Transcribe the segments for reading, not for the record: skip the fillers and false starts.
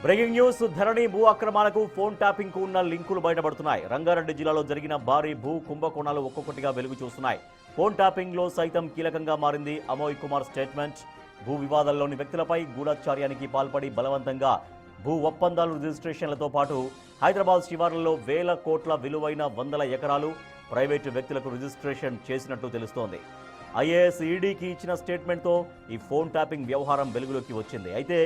Breaking news ధరణి భూ అక్రమాలకు phone tapping కు ఉన్న లింకులు బయటపడుతున్నాయి. రంగారెడ్డి జిల్లాలో జరిగిన భారీ భూ కుంభకోణాలు ఒక్కొక్కటిగా వెలుగు చూస్తున్నాయి. ఫోన్ ట్యాపింగ్ లో సైతం కీలకంగా మారింది అమోయ్ కుమార్ స్టేట్మెంట్. భూ వివాదాల్లోని వ్యక్తులపై గూఢచార్యానికి పాల్పడి బలవంతంగా భూ ఒప్పందాలు రిజిస్ట్రేషన్లతో పాటు హైదరాబాద్ శివార్లలో వేల కోట్ల విలువైన వందల ఎకరాలు ప్రైవేటు వ్యక్తులకు రిజిస్ట్రేషన్ చేసినట్టు తెలుస్తోంది. ఐఏఎస్ ఈడీకి ఇచ్చిన స్టేట్మెంట్తో ఈ ఫోన్ ట్యాపింగ్ వ్యవహారం వెలుగులోకి వచ్చింది. అయితే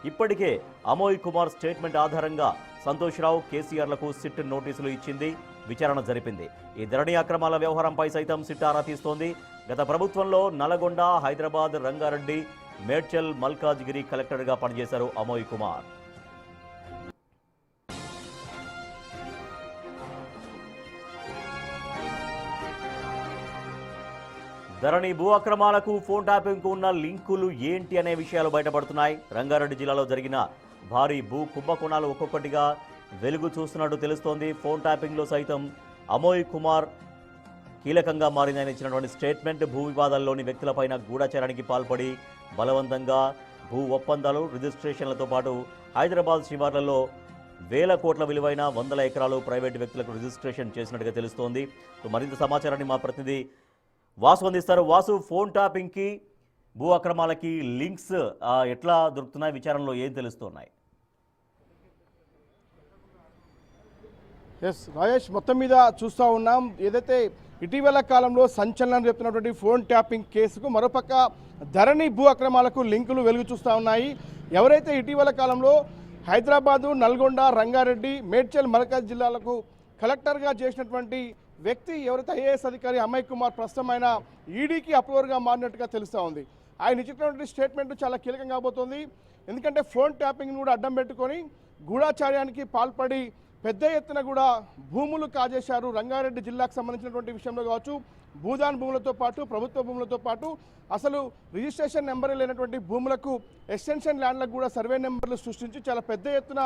ఇప్పటికే అమోయ్ కుమార్ స్టేట్మెంట్ ఆధారంగా సంతోష్ రావు కేసీఆర్లకు సిట్ నోటీసులు ఇచ్చింది, విచారణ జరిపింది. ఈ ధరణి అక్రమాల వ్యవహారంపై సైతం సిట్ ఆరా తీస్తోంది. గత ప్రభుత్వంలో నల్గొండ, హైదరాబాద్, రంగారెడ్డి, మేడ్చల్, మల్కాజ్గిరి కలెక్టర్గా పనిచేశారు అమోయ్ కుమార్. ధరణి భూ అక్రమాలకు ఫోన్ ట్యాపింగ్కు ఉన్న లింకులు ఏంటి అనే విషయాలు బయటపడుతున్నాయి. రంగారెడ్డి జిల్లాలో జరిగిన భారీ భూ కుంభకోణాలు ఒక్కొక్కటిగా వెలుగు చూస్తున్నట్టు తెలుస్తోంది. ఫోన్ ట్యాపింగ్లో సైతం అమోయ్ కుమార్ కీలకంగా మారిందని ఇచ్చినటువంటి స్టేట్మెంట్. భూ వివాదాల్లోని వ్యక్తులపైన గూఢచారానికి పాల్పడి బలవంతంగా భూ ఒప్పందాలు రిజిస్ట్రేషన్లతో పాటు హైదరాబాద్ శివార్లలో వేల కోట్ల విలువైన వందల ఎకరాలు ప్రైవేటు వ్యక్తులకు రిజిస్ట్రేషన్ చేసినట్టుగా తెలుస్తోంది. మరింత సమాచారాన్ని మా ప్రతినిధి వాసు అందిస్తారు. వాసు, ఫోన్ ట్యాపింగ్కి భూ అక్రమాలకి లింక్స్ ఎట్లా దొరుకుతున్నాయి, విచారణలో ఏం తెలుస్తున్నాయి? ఎస్ రాజేష్, మొత్తం మీద చూస్తూ ఉన్నాం. ఏదైతే ఇటీవల కాలంలో సంచలనం రేపుతున్నటువంటి ఫోన్ ట్యాపింగ్ కేసుకు మరోపక్క ధరణి భూ అక్రమాలకు లింకులు వెలుగు చూస్తూ ఉన్నాయి. ఎవరైతే ఇటీవల కాలంలో హైదరాబాదు, నల్గొండ, రంగారెడ్డి, మేడ్చల్, మల్కాజ్ జిల్లాలకు కలెక్టర్గా చేసినటువంటి వ్యక్తి ఎవరైతే ఐఏఎస్ అధికారి అమోయ్ కుమార్ ప్రస్తుతం ఆయన ఈడీకి అప్రూవర్గా మారినట్టుగా తెలుస్తూ ఉంది. ఆయన ఇచ్చినటువంటి స్టేట్మెంట్ చాలా కీలకం కాబోతోంది. ఎందుకంటే ఫోన్ ట్యాపింగ్ను కూడా అడ్డం పెట్టుకొని గూఢచార్యానికి పాల్పడి పెద్ద ఎత్తున కూడా భూములు కాజేశారు. రంగారెడ్డి జిల్లాకు సంబంధించినటువంటి విషయంలో కావచ్చు, భూదాన్ భూములతో పాటు ప్రభుత్వ భూములతో పాటు అసలు రిజిస్ట్రేషన్ నెంబర్ లేనటువంటి భూములకు ఎక్స్టెన్షన్ ల్యాండ్లకు కూడా సర్వే నెంబర్లు సృష్టించి చాలా పెద్ద ఎత్తున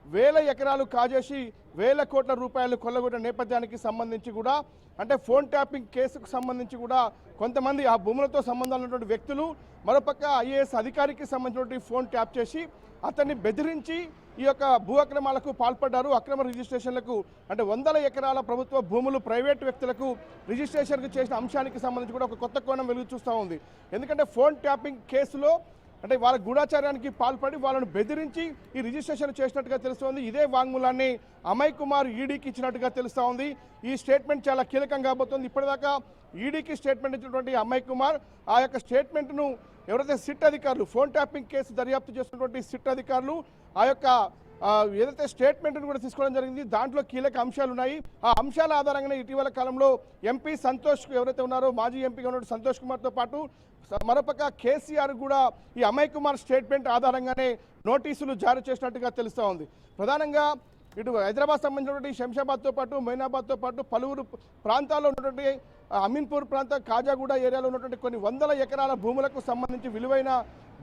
వేల ఎకరాలు కాజేసి వేల కోట్ల రూపాయలు కొల్లగొట్టిన నేపథ్యానికి సంబంధించి కూడా, అంటే ఫోన్ ట్యాపింగ్ కేసుకు సంబంధించి కూడా కొంతమంది ఆ భూములతో సంబంధాలు ఉన్నటువంటి వ్యక్తులు మరోపక్క ఐఏఎస్ అధికారికి సంబంధించినటువంటి ఫోన్ ట్యాప్ చేసి అతన్ని బెదిరించి ఈ యొక్క భూ అక్రమాలకు పాల్పడ్డారు. అక్రమ రిజిస్ట్రేషన్లకు, అంటే వందల ఎకరాల ప్రభుత్వ భూములు ప్రైవేటు వ్యక్తులకు రిజిస్ట్రేషన్కు చేసిన అంశానికి సంబంధించి కూడా ఒక కొత్త కోణం వెలుగు చూస్తూ ఉంది. ఎందుకంటే ఫోన్ ట్యాపింగ్ కేసులో అంటే వాళ్ళ గూఢచార్యానికి పాల్పడి వాళ్ళను బెదిరించి ఈ రిజిస్ట్రేషన్ చేసినట్టుగా తెలుస్తోంది. ఇదే వాంగ్మూలాన్ని అమోయ్ కుమార్ ఈడీకి ఇచ్చినట్టుగా తెలుస్తూ ఉంది. ఈ స్టేట్మెంట్ చాలా కీలకం కాబోతోంది. ఇప్పటిదాకా ఈడీకి స్టేట్మెంట్ ఇచ్చినటువంటి అమోయ్ కుమార్ ఆ యొక్క స్టేట్మెంట్ను ఎవరైతే సిట్ అధికారులు, ఫోన్ ట్యాపింగ్ కేసు దర్యాప్తు చేస్తున్నటువంటి సిట్ అధికారులు ఆ యొక్క ఏదైతే స్టేట్మెంట్ను కూడా తీసుకోవడం జరిగింది. దాంట్లో కీలక అంశాలు ఉన్నాయి. ఆ అంశాల ఆధారంగానే ఇటీవల కాలంలో ఎంపీ సంతోష్ ఎవరైతే ఉన్నారో, మాజీ ఎంపీగా ఉన్న సంతోష్ కుమార్తో పాటు మరోపక్క కేసీఆర్ కూడా ఈ అమోయ్ కుమార్ స్టేట్మెంట్ ఆధారంగానే నోటీసులు జారీ చేసినట్టుగా తెలుస్తూ ఉంది. ప్రధానంగా ఇటు హైదరాబాద్ సంబంధించినటువంటి శంషాబాద్తో పాటు మొయినాబాద్తో పాటు పలువురు ప్రాంతాల్లో ఉన్నటువంటి అమీన్పూర్ ప్రాంతం, కాజాగూడ ఏరియాలో ఉన్నటువంటి కొన్ని వందల ఎకరాల భూములకు సంబంధించి విలువైన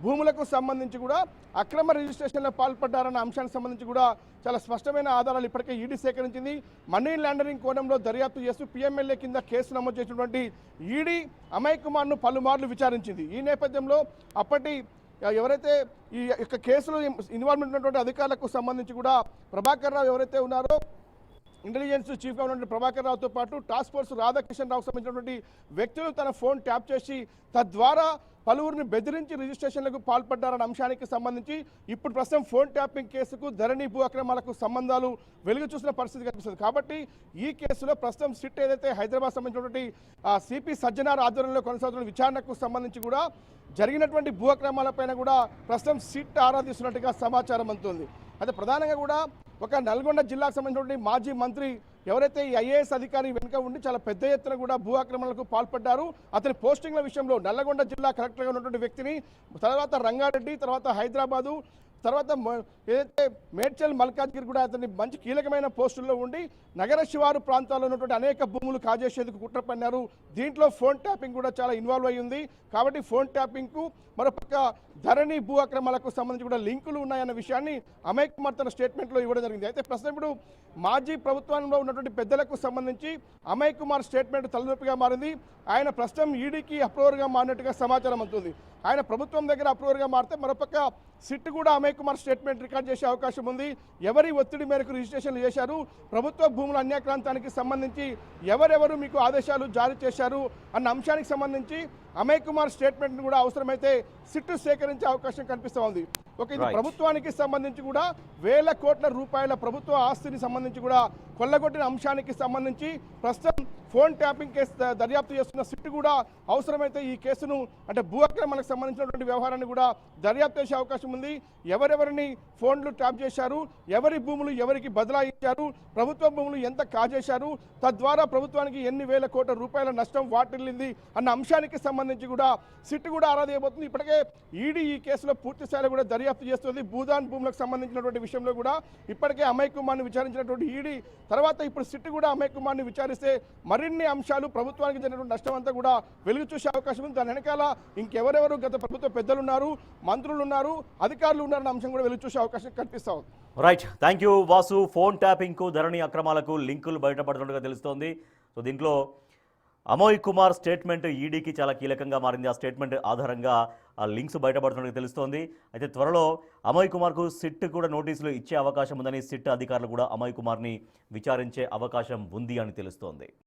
భూములకు సంబంధించి కూడా అక్రమ రిజిస్ట్రేషన్లో పాల్పడ్డారన్న అంశానికి సంబంధించి కూడా చాలా స్పష్టమైన ఆధారాలు ఇప్పటికే ఈడీ సేకరించింది. మనీ లాండరింగ్ కోణంలో దర్యాప్తు చేస్తూ పిఎంఎల్ఏ కింద కేసు నమోదు చేసినటువంటి ఈడీ అమోయ్ కుమార్ను పలుమార్లు విచారించింది. ఈ నేపథ్యంలో అప్పటి ఎవరైతే ఈ యొక్క కేసులో ఇన్వాల్వ్మెంట్ ఉన్నటువంటి అధికారులకు సంబంధించి కూడా ప్రభాకర్ రావు ఎవరైతే ఉన్నారో, ఇంటెలిజెన్స్ చీఫ్గా ఉన్నటువంటి ప్రభాకర్ రావుతో పాటు టాస్క్ ఫోర్స్ రాధాకిషన్ రావుకు సంబంధించినటువంటి వ్యక్తులు తన ఫోన్ ట్యాప్ చేసి తద్వారా పలువురిని బెదిరించి రిజిస్ట్రేషన్లకు పాల్పడ్డారన్న అంశానికి సంబంధించి ఇప్పుడు ప్రస్తుతం ఫోన్ ట్యాపింగ్ కేసుకు ధరణి భూ అక్రమాలకు సంబంధాలు వెలుగు చూసిన పరిస్థితి కనిపిస్తుంది. కాబట్టి ఈ కేసులో ప్రస్తుతం సిట్ ఏదైతే హైదరాబాద్ సంబంధించినటువంటి సిపి సజ్జనార్ ఆధ్వర్యంలో కొనసాగుతున్న విచారణకు సంబంధించి కూడా జరిగినటువంటి భూ అక్రమాలపైన కూడా ప్రస్తుతం సిట్ ఆరాధిస్తున్నట్టుగా సమాచారం అందుతుంది. అయితే ప్రధానంగా కూడా ఒక నల్గొండ జిల్లాకు సంబంధించినటువంటి మాజీ మంత్రి ఎవరైతే ఈ ఐఏఎస్ అధికారి వెనుక ఉండి చాలా పెద్ద ఎత్తున కూడా భూ ఆక్రమణలకు పాల్పడ్డారు. అతని పోస్టింగ్ల విషయంలో నల్లగొండ జిల్లా కలెక్టర్గా ఉన్నటువంటి వ్యక్తిని, తర్వాత రంగారెడ్డి, తర్వాత హైదరాబాదు, తర్వాత ఏదైతే మేడ్చల్, మల్కాజ్గిరి కూడా అతని మంచి కీలకమైన పోస్టుల్లో ఉండి నగర శివారు ప్రాంతాల్లో ఉన్నటువంటి అనేక భూములు కాజేసేందుకు కుట్ర పన్నారు. దీంట్లో ఫోన్ ట్యాపింగ్ కూడా చాలా ఇన్వాల్వ్ అయ్యి ఉంది. కాబట్టి ఫోన్ ట్యాపింగ్కు మరోపక్క ధరణి భూ అక్రమాలకు సంబంధించి కూడా లింకులు ఉన్నాయన్న విషయాన్ని అమయ్ కుమార్ తన స్టేట్మెంట్లో ఇవ్వడం జరిగింది. అయితే ప్రస్తుతం ఇప్పుడు మాజీ ప్రభుత్వంలో ఉన్నటువంటి పెద్దలకు సంబంధించి అమయ్ కుమార్ స్టేట్మెంట్ తలనొప్పిగా మారింది. ఆయన ప్రస్తుతం ఈడీకి అప్రూవర్గా మారినట్టుగా సమాచారం అందుతుంది. ఆయన ప్రభుత్వం దగ్గర అప్రూవర్గా మారితే మరోపక్క సిట్ కూడా అమయ్ కుమార్ స్టేట్మెంట్ రికార్డ్ చేసే అవకాశం ఉంది. ఎవరి ఒత్తిడి మేరకు రిజిస్ట్రేషన్లు చేశారు, ప్రభుత్వ భూముల అన్యాక్రాంతానికి సంబంధించి ఎవరెవరు మీకు ఆదేశాలు జారీ చేశారు అన్న అంశానికి సంబంధించి అమయ్ కుమార్ స్టేట్మెంట్ను కూడా అవసరమైతే సిట్టు సేకరించే అవకాశం కనిపిస్తూ ఉంది. ఇది Right. ప్రభుత్వానికి సంబంధించి కూడా వేల కోట్ల రూపాయల ప్రభుత్వ ఆస్తిని సంబంధించి కూడా కొల్లగొట్టిన అంశానికి సంబంధించి ప్రస్తుతం ఫోన్ ట్యాపింగ్ కేసు దర్యాప్తు చేస్తున్న సిట్ కూడా అవసరమైతే ఈ కేసును అంటే భూ అక్రమాలకు సంబంధించినటువంటి వ్యవహారాన్ని కూడా దర్యాప్తు చేసే అవకాశం ఉంది. ఎవరెవరిని ఫోన్లు ట్యాప్ చేశారు, ఎవరి భూములు ఎవరికి బదలాయించారు, ప్రభుత్వ భూములు ఎంత కాజేశారు, తద్వారా ప్రభుత్వానికి ఎన్ని వేల కోట్ల రూపాయల నష్టం వాటిల్లింది అన్న అంశానికి సంబంధించి కూడా సిట్ కూడా ఆరా తీయబోతుంది. ఇప్పటికే ఈడీ ఈ కేసులో పూర్తి స్థాయిలో కూడా దర్యాప్తు చేస్తుంది. భూదాన్ భూములకు సంబంధించినటువంటి విషయంలో కూడా ఇప్పటికే అమయ్ కుమార్ని విచారించినటువంటి ఈడీ తర్వాత ఇప్పుడు సిట్ కూడా అమయ్ కుమార్ని విచారిస్తే మరిన్ని అంశాలు ప్రభుత్వానికి జరిగినటువంటి నష్టం అంతా కూడా వెలుగు చూసే అవకాశం ఉంది. దాని వెనకాల ఇంకెవరెవరు గత ప్రభుత్వ పెద్దలు ఉన్నారు, మంత్రులు ఉన్నారు, అధికారులు ఉన్నారన్న అంశం కూడా వెలుగు చూసే అవకాశం కనిపిస్తా ఉంది. Right, thank you Vasu. Phone ట్యాపింగ్కు ధరణి అక్రమాలకు లింకులు బయటపడుతున్నట్టుగా తెలుస్తోంది. సో దీంట్లో అమోయ్ కుమార్ స్టేట్మెంట్ ఈడీకి చాలా కీలకంగా మారింది. ఆ స్టేట్మెంట్ ఆధారంగా ఆ లింక్స్ బయటపడుతున్నట్టుగా తెలుస్తోంది. అయితే త్వరలో అమోయ్ కుమార్కు సిట్ కూడా నోటీసులు ఇచ్చే అవకాశం ఉందని, సిట్ అధికారులు కూడా అమోయ్ కుమార్ని విచారించే అవకాశం ఉంది అని తెలుస్తోంది.